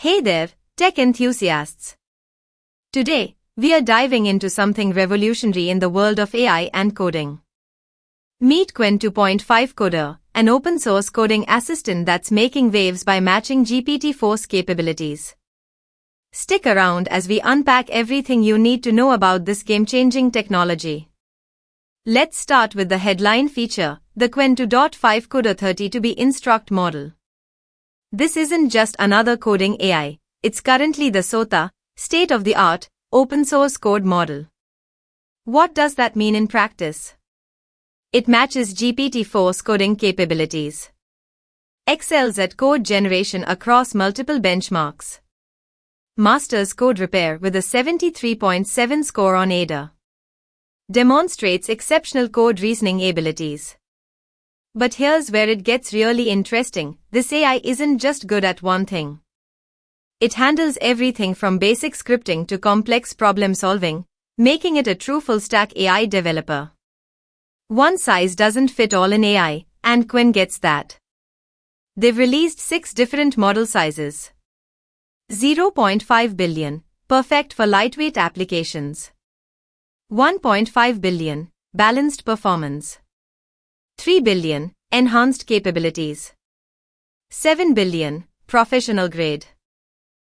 Hey there, tech enthusiasts. Today, we are diving into something revolutionary in the world of AI and coding. Meet Qwen2.5-Coder, an open-source coding assistant that's making waves by matching GPT-4's capabilities. Stick around as we unpack everything you need to know about this game-changing technology. Let's start with the headline feature, the Qwen2.5-Coder 30-to-be instruct model. This isn't just another coding AI, it's currently the SOTA, state-of-the-art, open-source code model. What does that mean in practice? It matches GPT-4's coding capabilities. Excels at code generation across multiple benchmarks. Masters code repair with a 73.7 score on ADA. Demonstrates exceptional code reasoning abilities. But here's where it gets really interesting, this AI isn't just good at one thing. It handles everything from basic scripting to complex problem solving, making it a true full-stack AI developer. One size doesn't fit all in AI, and Qwen gets that. They've released 6 different model sizes. 0.5 billion, perfect for lightweight applications. 1.5 billion, balanced performance. 3 billion, enhanced capabilities. 7 billion, professional grade.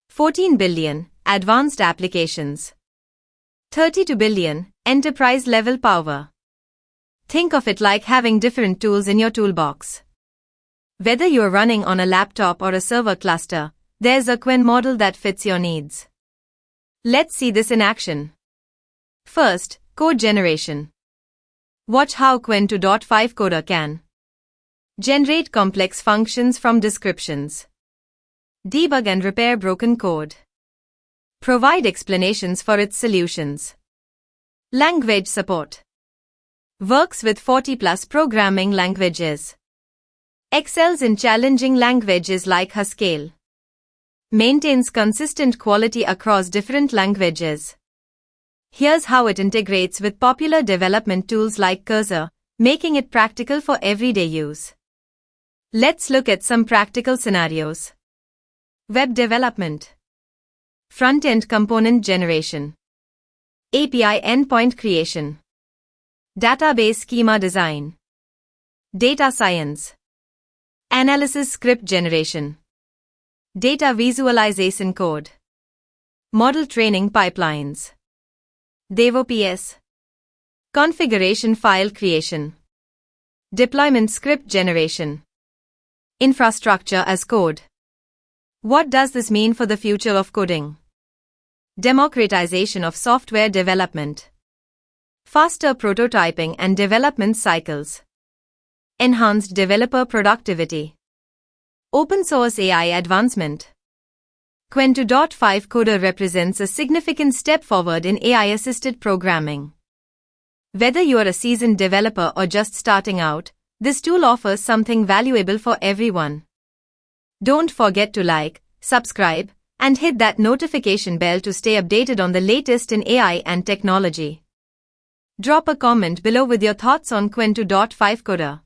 14 billion, advanced applications. 32 billion, enterprise-level power. Think of it like having different tools in your toolbox. Whether you're running on a laptop or a server cluster, there's a Qwen model that fits your needs. Let's see this in action. First, code generation. Watch how Qwen2.5-Coder can generate complex functions from descriptions, debug and repair broken code, provide explanations for its solutions. Language support. Works with 40+ programming languages. Excels in challenging languages like Haskell. Maintains consistent quality across different languages. Here's how it integrates with popular development tools like Cursor, making it practical for everyday use. Let's look at some practical scenarios. Web development. Front-end component generation. API endpoint creation. Database schema design. Data science. Analysis script generation. Data visualization code. Model training pipelines. DevOps. Configuration file creation. Deployment script generation. Infrastructure as code. What does this mean for the future of coding? Democratization of software development. Faster prototyping and development cycles. Enhanced developer productivity. Open source AI advancement. Qwen2.5-Coder represents a significant step forward in AI-assisted programming. Whether you're a seasoned developer or just starting out, this tool offers something valuable for everyone. Don't forget to like, subscribe, and hit that notification bell to stay updated on the latest in AI and technology. Drop a comment below with your thoughts on Qwen2.5-Coder.